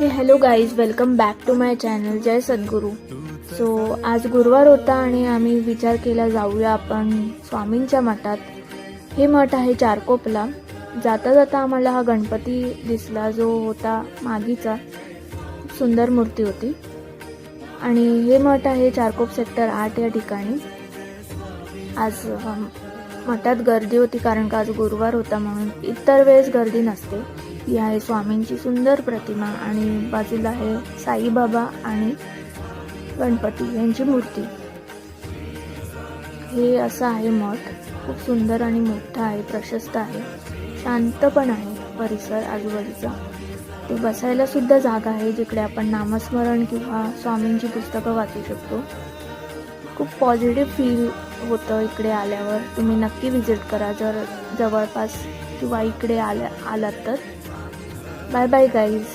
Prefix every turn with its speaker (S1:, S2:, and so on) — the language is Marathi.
S1: हे hello guys, welcome back to my channel. जय सद्गुरू. सो आज गुरुवार होता आणि आम्ही विचार केला जाऊया आपण स्वामींच्या मठात. हे मठ आहे चारकोपला. जाता जाता आम्हाला हा गणपती दिसला जो होता मागीचा. सुंदर मूर्ती होती आणि हे मठ आहे चारकोप सेक्टर 8 या ठिकाणी. आज मठात गर्दी होती कारण का आज गुरुवार होता म्हणून. इतर वेळेस गर्दी नसते. ही आहे स्वामींची सुंदर प्रतिमा आणि बाजूला आहे साईबाबा आणि गणपती यांची मूर्ती. हे असं आहे मठ. खूप सुंदर आणि मोठा आहे, प्रशस्त आहे, शांत पण आहे परिसर आजूबाजूचा. ते बसायला सुद्धा जागा आहे जिकडे आपण नामस्मरण किंवा स्वामींची पुस्तकं वाचू शकतो. खूप पॉझिटिव्ह फील होतं इकडे आल्यावर. तुम्ही नक्की विजिट करा जर जवळपास किंवा इकडे आलात तर. Bye bye guys.